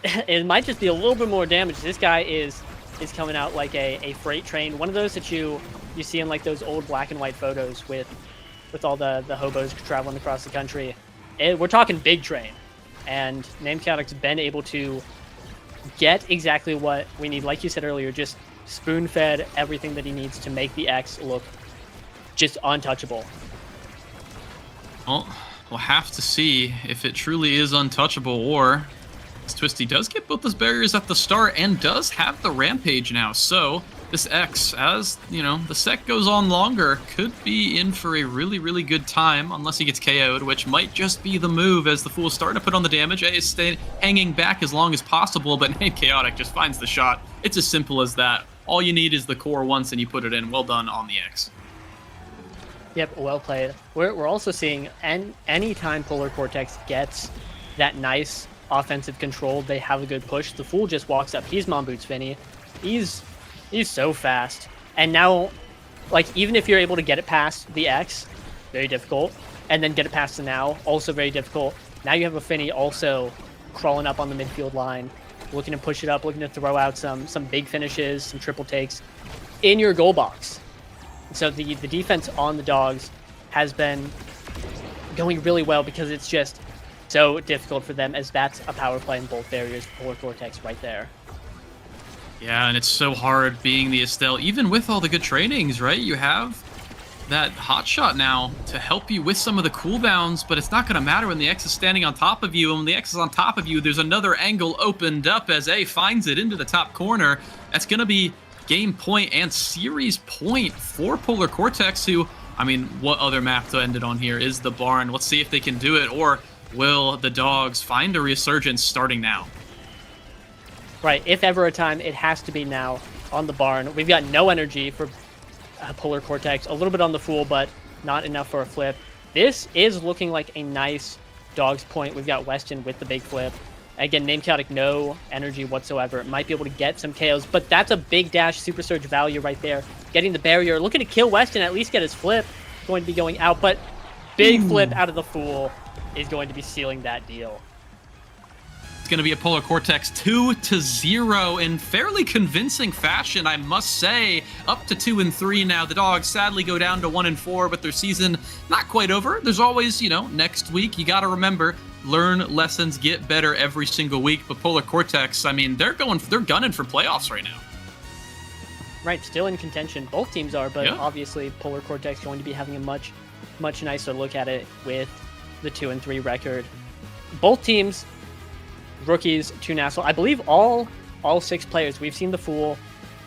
It might just be a little bit more damage. This guy is coming out like a freight train. One of those that you see in like those old black and white photos with all the hobos traveling across the country. We're talking big train. And Named Chaotic's been able to get exactly what we need. Like you said earlier, just spoon-fed everything that he needs to make the X look just untouchable.
Well, we'll have to see if it truly is untouchable, or Twisty does get both those barriers at the start and does have the Rampage now. So this X, as you know, the set goes on longer, could be in for a really, really good time, unless he gets KO'd, which might just be the move as the Fool is starting to put on the damage. A is staying hanging back as long as possible, but Named Chaotic just finds the shot. It's as simple as that. All you need is the core once and you put it in. Well done on the X.
Yep, well played. We're also seeing anytime Polar Cortex gets that nice offensive control, they have a good push. The Fool just walks up. He's Mom Boots Finny. He's so fast. And now, like, even if you're able to get it past the X, very difficult, and then get it past the Now, also very difficult. Now you have a Finny also crawling up on the midfield line, looking to push it up, looking to throw out some big finishes, some triple takes in your goal box. So the defense on the dogs has been going really well because it's just so difficult for them, as that's a power play in both barriers for Polar Cortex right there.
Yeah, and it's so hard being the Estelle, even with all the good trainings, right? You have that hot shot now to help you with some of the cooldowns, but it's not going to matter when the X is standing on top of you. And when the X is on top of you, there's another angle opened up as A finds it into the top corner. That's going to be game point and series point for Polar Cortex, who, I mean, what other map to end it on here is the barn. Let's see if they can do it, or will the dogs find a resurgence starting now?
Right, if ever a time, it has to be now on the barn. We've got no energy for Polar Cortex, a little bit on the Fool, but not enough for a flip. This is looking like a nice dog's point. We've got Weston with the big flip. Again, Named Chaotic, no energy whatsoever. Might be able to get some KOs, but that's a big dash super surge value right there. Getting the barrier, looking to kill Weston, at least get his flip. Going to be going out, but big flip out of the Fool is going to be sealing that deal.
It's going to be a Polar Cortex 2-0 in fairly convincing fashion, I must say. Up to 2-3 now. The Dogs sadly go down to 1-4, but their season not quite over. There's always, next week. You got to remember, learn lessons, get better every single week. But Polar Cortex, I mean, they're gunning for playoffs right now.
Right, still in contention. Both teams are, but obviously Polar Cortex going to be having a much nicer look at it with the 2-3 record. Both teams, rookies to NASL. I believe all 6 players. We've seen the Fool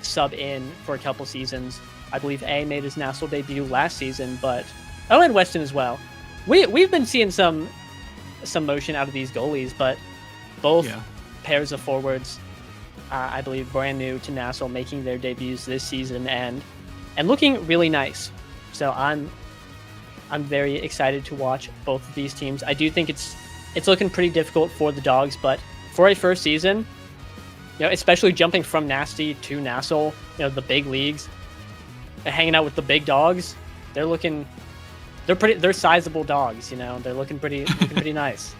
sub in for a couple seasons. I believe A made his NASL debut last season, but and Weston as well. We've been seeing some motion out of these goalies, but both pairs of forwards, I believe, brand new to NASL, making their debuts this season and looking really nice. So I'm very excited to watch both of these teams. I do think it's looking pretty difficult for the Dogs, but for a first season, especially jumping from Nasty to NASL, the big leagues, hanging out with the big dogs, they're sizable dogs, they're looking pretty nice.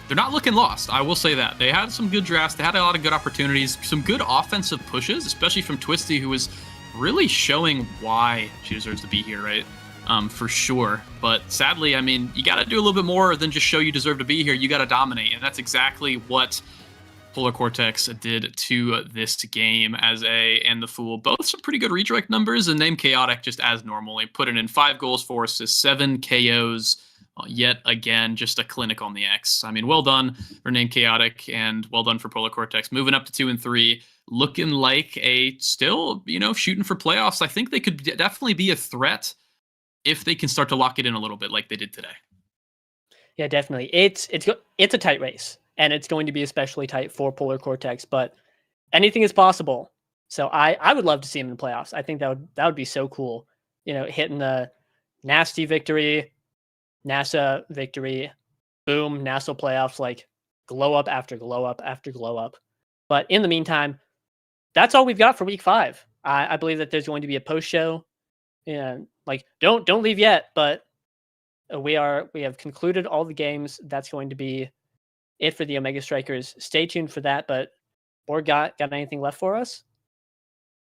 They're not looking lost, I will say that. They had some good drafts, they had a lot of good opportunities, some good offensive pushes, especially from Twisty, who was really showing why she deserves to be here, right? For sure. But sadly, I mean, you got to do a little bit more than just show you deserve to be here. You got to dominate. And that's exactly what Polar Cortex did to this game, as A and the Fool. Both some pretty good redirect numbers, and Name Chaotic just as normal. He put it in 5 goals, 4 assists, 7 KOs. Yet again, just a clinic on the X. I mean, well done for Name Chaotic, and well done for Polar Cortex. Moving up to 2-3, looking like still, shooting for playoffs. I think they could definitely be a threat if they can start to lock it in a little bit like they did today.
Yeah, definitely. It's a tight race, and it's going to be especially tight for Polar Cortex, but anything is possible. So I would love to see him in the playoffs. I think that would be so cool. Hitting the Nasty victory, NASA victory, boom, NASL playoffs, like glow up after glow up after glow up. But in the meantime, that's all we've got for week 5. I believe that there's going to be a post show. Like don't leave yet, but we have concluded all the games. That's going to be it for the Omega Strikers. Stay tuned for that. But Borg, got anything left for us?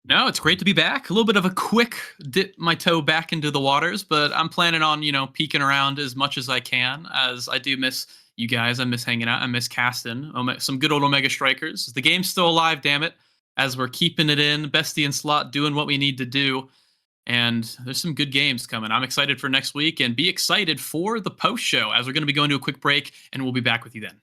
No, it's great to be back. A little bit of a quick dip my toe back into the waters, but I'm planning on, peeking around as much as I can, as I do miss you guys. I miss hanging out. I miss casting some good old Omega Strikers. The game's still alive, damn it, as we're keeping it in, bestie and slot, doing what we need to do. And there's some good games coming. I'm excited for next week, and be excited for the post show, as we're going to be going to a quick break, and we'll be back with you then.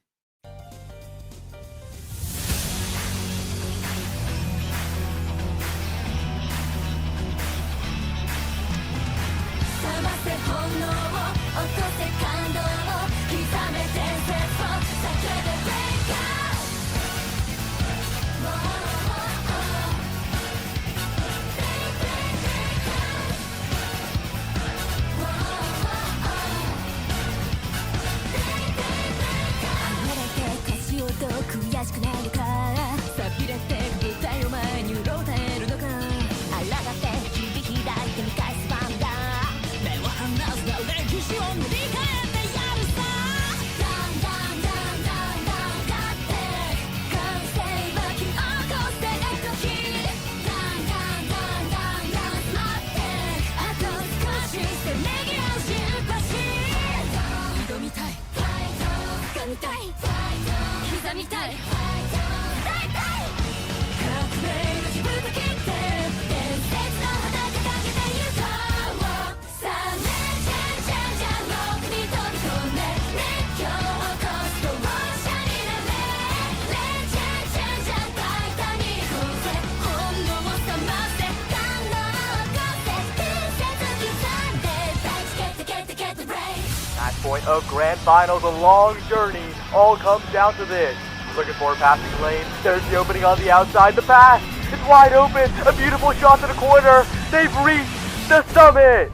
Point of grand finals, a long journey, all comes down to this. Looking for a passing lane, there's the opening on the outside, the pass, it's wide open, a beautiful shot to the corner, they've reached the summit!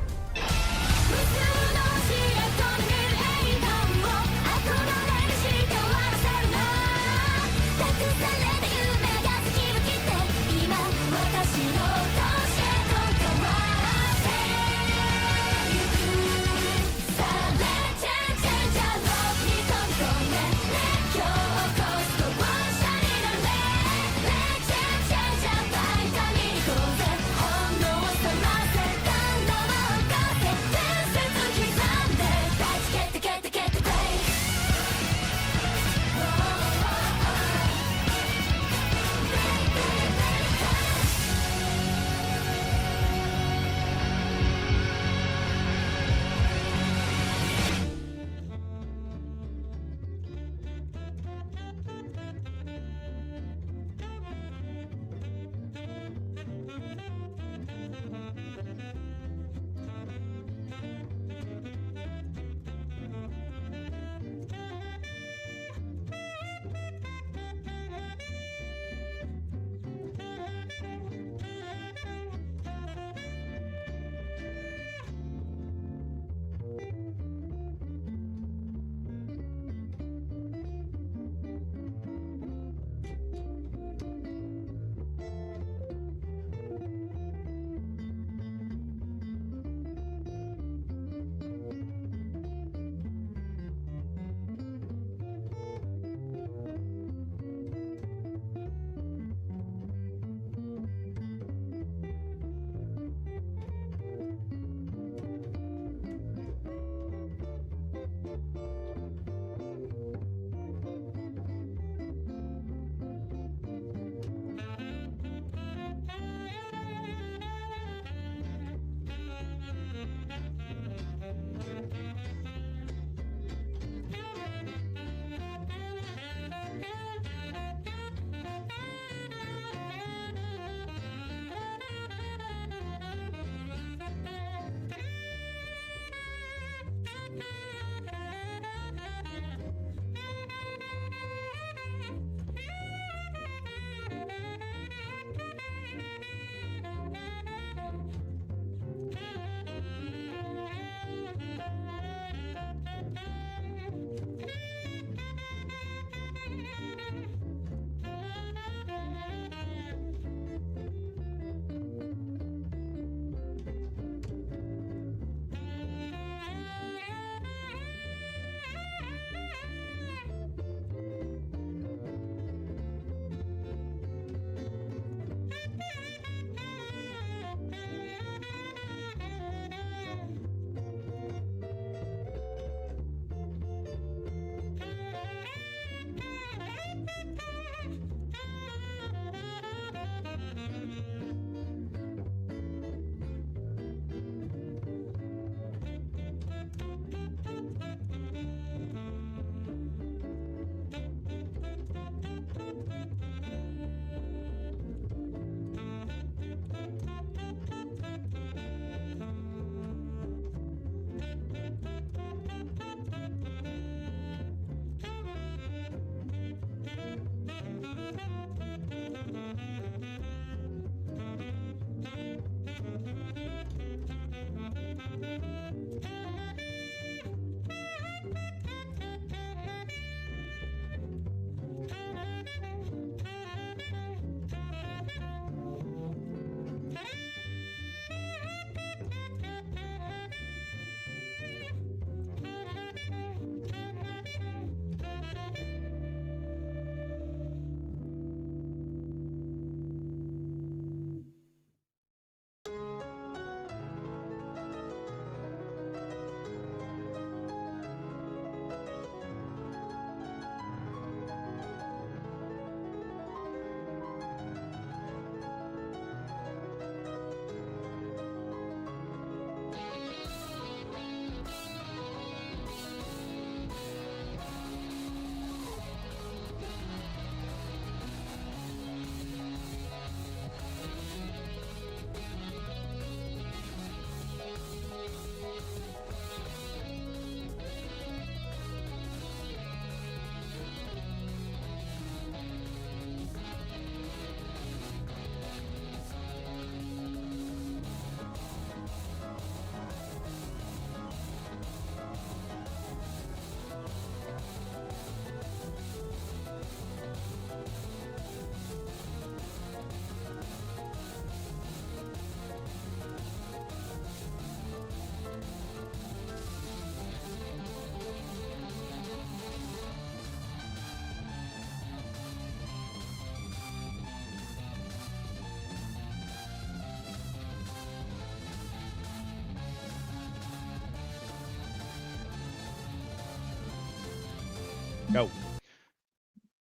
Yo.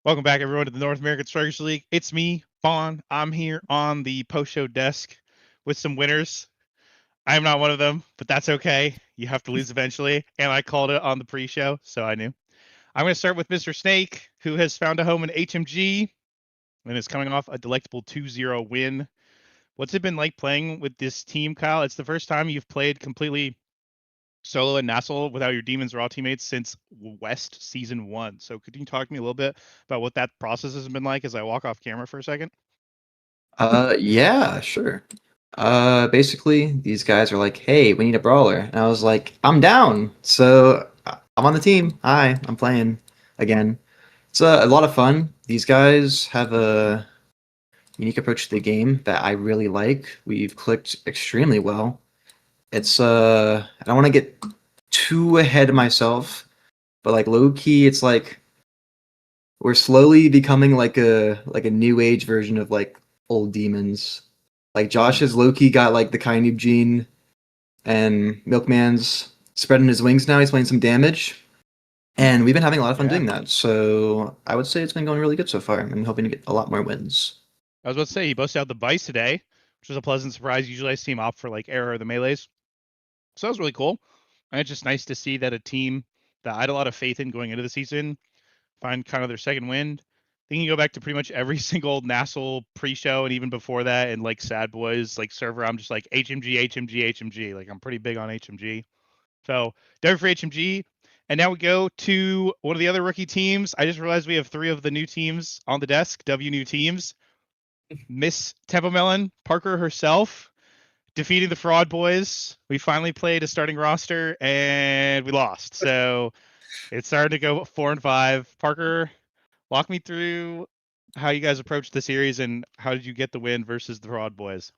Welcome back, everyone, to the North American Strikers League. It's me, Vaughn. I'm here on the post-show desk with some winners. I am not one of them, but that's okay. You have to lose eventually, and I called it on the pre-show, so I knew. I'm going to start with Mr. Snake, who has found a home in HMG and is coming off a delectable 2-0 win. What's it been like playing with this team, Kyle? It's the first time you've played completely solo and NASL without your Demons Raw teammates since West Season 1. So could you talk to me a little bit about what that process has been like as I walk off camera for a second?
Yeah, sure. Basically, these guys are like, "Hey, we need a brawler," and I was like, "I'm down." So I'm on the team. Hi, I'm playing again. It's a lot of fun. These guys have a unique approach to the game that I really like. We've clicked extremely well. It's I don't want to get too ahead of myself, but like low key, it's like we're slowly becoming like a new age version of like old demons. Like Josh has low key got like the Kainoob gene, and Milkman's spreading his wings now. He's playing some damage, and we've been having a lot of fun doing that. So I would say it's been going really good so far. I'm hoping to get a lot more wins.
I was about to say, he busted out the Vice today, which was a pleasant surprise. Usually I see him opt for like Era or the Melees. So that was really cool. And it's just nice to see that a team that I had a lot of faith in going into the season find kind of their second wind. I think you go back to pretty much every single NASL pre-show and even before that, and like Sad Boys like server, I'm just like HMG. Like I'm pretty big on HMG. So definitely for HMG. And now we go to one of the other rookie teams. I just realized we have 3 of the new teams on the desk, W new teams. Miss Tempo Melon, Parker herself, defeating the Fraud Boys. We finally played a starting roster and we lost. So it's starting to go 4 and 5. Parker, walk me through how you guys approached the series and how did you get the win versus the Fraud Boys?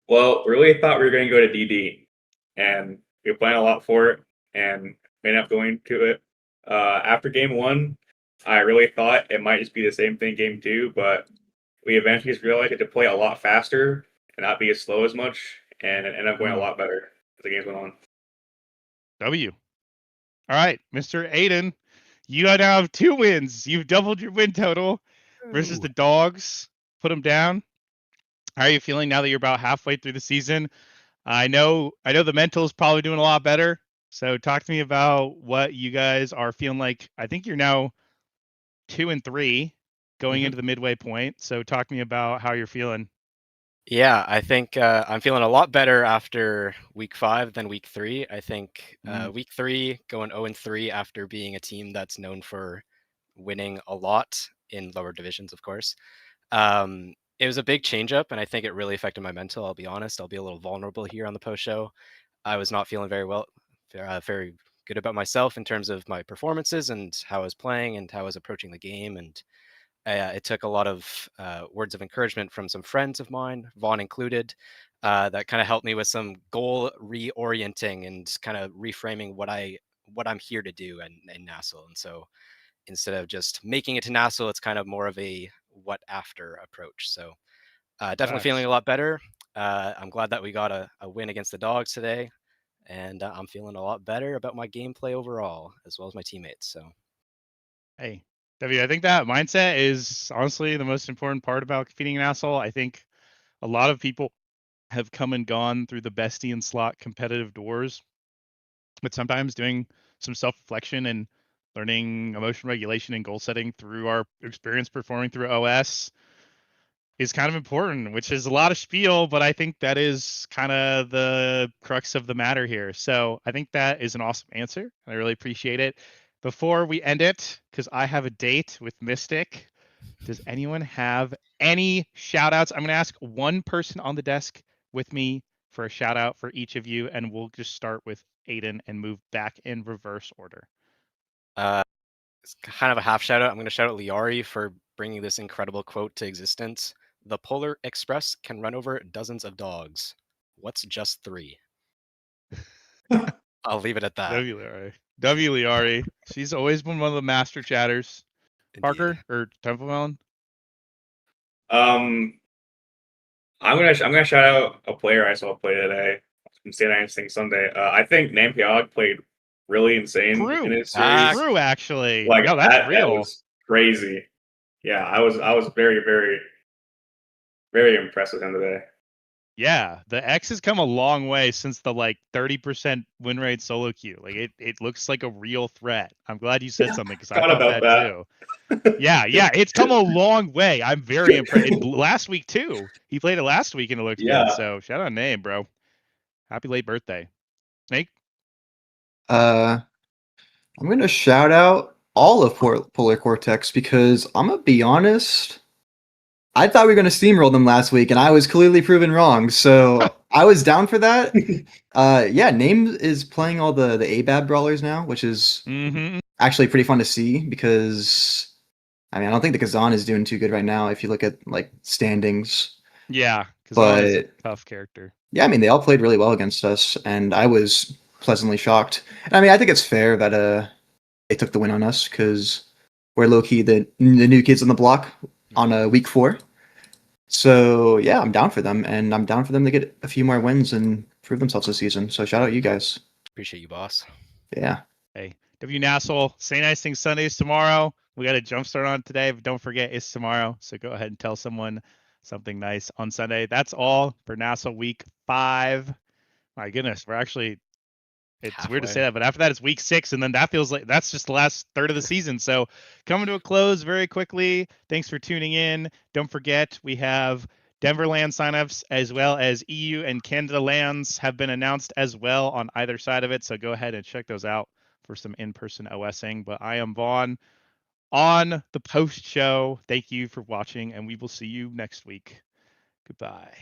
Well, we really thought we were going to go to DD, and we were playing a lot for it, and we ended up going to it. After game 1, I really thought it might just be the same thing game 2, but we eventually just realized it to play a lot faster and not be as slow as much, and it ended up going a lot better as the games went on.
W. All right, Mr. Aiden, you now have 2 wins. You've doubled your win total versus the Dogs. Put them down. How are you feeling now that you're about halfway through the season? I know the mental is probably doing a lot better. So talk to me about what you guys are feeling like. I think you're now 2 and 3 going into the midway point. So talk to me about how you're feeling.
Yeah, I think I'm feeling a lot better after week 5 than week 3. I think week 3 going 0-3 after being a team that's known for winning a lot in lower divisions, of course. It was a big change up, and I think it really affected my mental. I'll be honest. I'll be a little vulnerable here on the post show. I was not feeling very good about myself in terms of my performances and how I was playing and how I was approaching the game. And it took a lot of words of encouragement from some friends of mine, Vaughn included, that kind of helped me with some goal reorienting and kind of reframing what I'm here to do in NASL. And so instead of just making it to NASL, it's kind of more of a what after approach. So definitely feeling a lot better. I'm glad that we got a win against the Dogs today, and I'm feeling a lot better about my gameplay overall, as well as my teammates. So,
hey, W, I think that mindset is honestly the most important part about competing in NASL. I think a lot of people have come and gone through the bestie and slot competitive doors, but sometimes doing some self-reflection and learning emotion regulation and goal setting through our experience performing through OS is kind of important, which is a lot of spiel, but I think that is kind of the crux of the matter here. So I think that is an awesome answer, and I really appreciate it. Before we end it, because I have a date with Mystic, does anyone have any shout outs? I'm going to ask one person on the desk with me for a shout out for each of you, and we'll just start with Aiden and move back in reverse order.
it's kind of a half shout out. I'm going to shout out Liari for bringing this incredible quote to existence. The Polar Express can run over dozens of dogs. What's just 3? I'll leave it at that.
W. Liari. She's always been one of the master chatters.
Indeed.
Parker or Temple Melon?
I'm gonna shout out a player I saw play today from St. Anne's Sunday. I think Nampiog played really insane
True.
in his series.
True, actually.
Like
No, that's
that
real.
was crazy. Yeah, I was very, very, very impressed with him today.
Yeah, the X has come a long way since the like 30% win rate solo queue. Like it looks like a real threat. I'm glad you said something because I
Forgot
thought
about
that
that.
too. Yeah, it's come a long way. I'm very impressed. Last week too. He played it last week and it looked
Yeah.
good. So shout out name, bro. Happy late birthday. Snake?
I'm gonna shout out all of Polar Cortex because I'm gonna be honest. I thought we were gonna steamroll them last week, and I was clearly proven wrong. So I was down for that. Yeah, Name is playing all the ABAB brawlers now, which is actually pretty fun to see because I mean I don't think the Kazan is doing too good right now if you look at like standings.
Yeah,
But
is a tough character.
yeah, I mean they all played really well against us, and I was pleasantly shocked. And I mean I think it's fair that they took the win on us because we're low key the new kids on the block on week 4. So yeah, I'm down for them, and I'm down for them to get a few more wins and prove themselves this season. So shout out you guys.
Appreciate you, boss.
Yeah.
Hey, NASL, say nice things Sundays tomorrow. We got a jump start on today, but don't forget it's tomorrow. So go ahead and tell someone something nice on Sunday. That's all for NASL week 5. My goodness, we're actually, it's weird to say that, but after that it's week 6, and then that feels like that's just the last third of the season. So coming to a close very quickly. Thanks for tuning in. Don't forget we have Denver land signups as well as EU and Canada lands have been announced as well on either side of it. So go ahead and check those out for some in-person OSing. But I am Vaughn on the post show. Thank you for watching, and we will see you next week. Goodbye.